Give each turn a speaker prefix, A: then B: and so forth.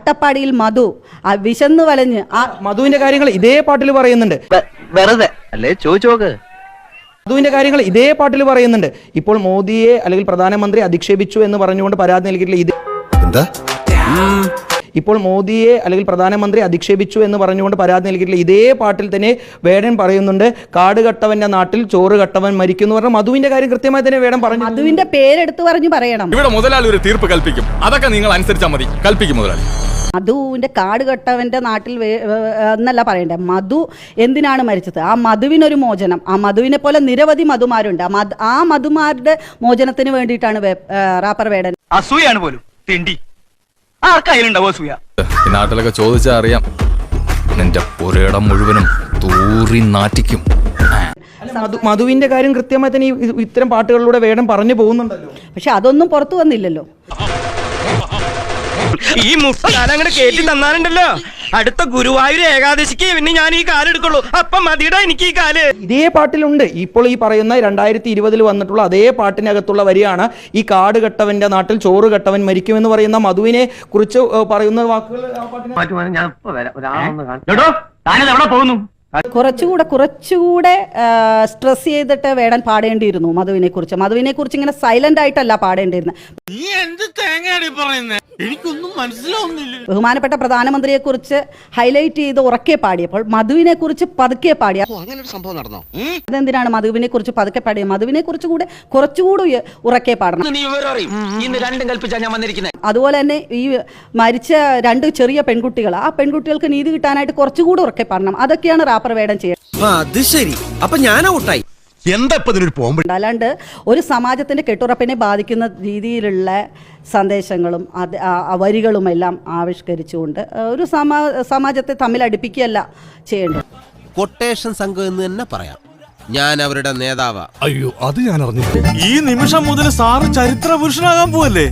A: അട്ടപ്പാടിയിൽ മധു വിശന്ന് വലഞ്ഞ്
B: മധുവിന്റെ കാര്യങ്ങൾ ഇതേ പാട്ടിൽ പറയുന്നുണ്ട്.
C: വെറുതെ അല്ലേ ചോദിച്ചോക്ക്.
B: മധുവിന്റെ കാര്യങ്ങൾ ഇതേ പാട്ടിൽ പറയുന്നുണ്ട്. ഇപ്പോൾ മോദിയെ അല്ലെങ്കിൽ പ്രധാനമന്ത്രി അധിക്ഷേപിച്ചു എന്ന് പറഞ്ഞുകൊണ്ട് പരാതി നൽകിയിട്ടില്ല. ഇപ്പോൾ മോദിയെ അല്ലെങ്കിൽ പ്രധാനമന്ത്രി അധിക്ഷേപിച്ചു എന്ന് പറഞ്ഞുകൊണ്ട് പരാതി നൽകിയിട്ടില്ല. ഇതേ പാട്ടിൽ തന്നെ വേടൻ പറയുന്നുണ്ട്, കാട് കട്ടവന്റെ നാട്ടിൽ ചോറ് കട്ടവൻ മരിക്കും എന്ന് പറഞ്ഞാൽ മധുവിന്റെ കാര്യം കൃത്യമായി തന്നെ വേടൻ പറഞ്ഞു.
A: മധുവിന്റെ പേരെടുത്ത് പറഞ്ഞു പറയണം.
D: ഇവിടെ മുതലാളി ഒരു തീർപ്പ് കൽപ്പിക്കും, അതൊക്കെ നിങ്ങൾ അനുസരിച്ചാൽ മതി. കൽപ്പിക്കും മുതലാളി.
A: മധുവിന്റെ കാട് കെട്ടവന്റെ നാട്ടിൽ എന്നല്ല പറയണ്ടേ, മധു എന്തിനാണ് മരിച്ചത്? ആ മധുവിനൊരു മോചനം. ആ മധുവിനെ പോലെ നിരവധി മധുമാരുണ്ട്. ആ മധുമാരുടെ മോചനത്തിന് വേണ്ടിയിട്ടാണ് റാപ്പർ വേടൻ.
C: അസൂയാണ് പോലും തിണ്ടി ആർക്കായാലുണ്ടാവോ അസൂയ?
D: ഈ നാട്ടിലൊക്കെ ചോദിച്ചാൽ അറിയാം, നിന്റെ പുരയിടം മുഴുവനും തൂറി നാറ്റിക്കും.
B: മധുവിന്റെ കാര്യം കൃത്യമായി തന്നെ ഇത്തരം പാട്ടുകളിലൂടെ വേടൻ പറഞ്ഞു പോകുന്നുണ്ടല്ലോ.
A: പക്ഷെ അതൊന്നും പുറത്തു വന്നില്ലല്ലോ.
C: ഈ മുസ്താനങ്ങട് കേട്ടി തന്നാലുണ്ടല്ലോ, അടുത്ത ഗുരുവായൂർ ഏകാദശിക്ക് പിന്നെ ഞാൻ ഈ കാല് എടുക്കുള്ളൂ. അപ്പം മതിയുടെ എനിക്ക് ഈ കാല്.
B: ഇതേ പാട്ടിലുണ്ട്. ഇപ്പോൾ ഈ പറയുന്ന 2020 വന്നിട്ടുള്ള അതേ പാട്ടിനകത്തുള്ള വരിയാണ് ഈ കാട് കെട്ടവന്റെ നാട്ടിൽ ചോറ് കെട്ടവൻ മരിക്കുമെന്ന് പറയുന്ന മധുവിനെ കുറിച്ച് പറയുന്ന വാക്കുകൾ.
A: കുറച്ചുകൂടെ സ്ട്രെസ് ചെയ്തിട്ട് വേടൻ പാടേണ്ടിയിരുന്നു മധുവിനെ കുറിച്ച്. ഇങ്ങനെ സൈലന്റ് ആയിട്ടല്ല പാടേണ്ടിയിരുന്നത്.
E: എനിക്കൊന്നും മനസ്സിലാവുന്നില്ല.
A: ബഹുമാനപ്പെട്ട പ്രധാനമന്ത്രിയെ കുറിച്ച് ഹൈലൈറ്റ് ചെയ്ത് ഉറക്കെ പാടിയപ്പോൾ മധുവിനെ കുറിച്ച് പതുക്കെ പാടിയ അതെന്തിനാണ് മധുവിനെ കുറിച്ച് പതുക്കെ പാടിയത്? മധുവിനെ കുറിച്ച് കുറച്ചുകൂടി ഉറക്കെ പാടണം. അതുപോലെ തന്നെ ഈ മരിച്ച 2 ചെറിയ പെൺകുട്ടികൾ, ആ പെൺകുട്ടികൾക്ക് നീതി കിട്ടാനായിട്ട് കുറച്ചുകൂടി ഉറക്കെ പാടണം. അതൊക്കെയാണ് റാപ്പർ വേടൻ ചെയ്യുന്നത്. അല്ലാണ്ട് ഒരു സമാജത്തിന്റെ കെട്ടുറപ്പിനെ ബാധിക്കുന്ന രീതിയിലുള്ള സന്ദേശങ്ങളും വരികളും എല്ലാം ആവിഷ്കരിച്ചുകൊണ്ട് ഒരു സമാജത്തെ തമ്മിൽ അടുപ്പിക്കുകയല്ല ചെയ്യേണ്ടത്.
F: കൊട്ടേഷൻ സംഘം എന്ന് തന്നെ പറയാം. ഞാൻ അവരുടെ നേതാവാ.
E: അയ്യോ, അത് ഞാൻ അറിഞ്ഞില്ല. ഈ നിമിഷം മുതൽ സാറ് ചരിത്ര പുരുഷനാകാൻ പോവല്ലേ?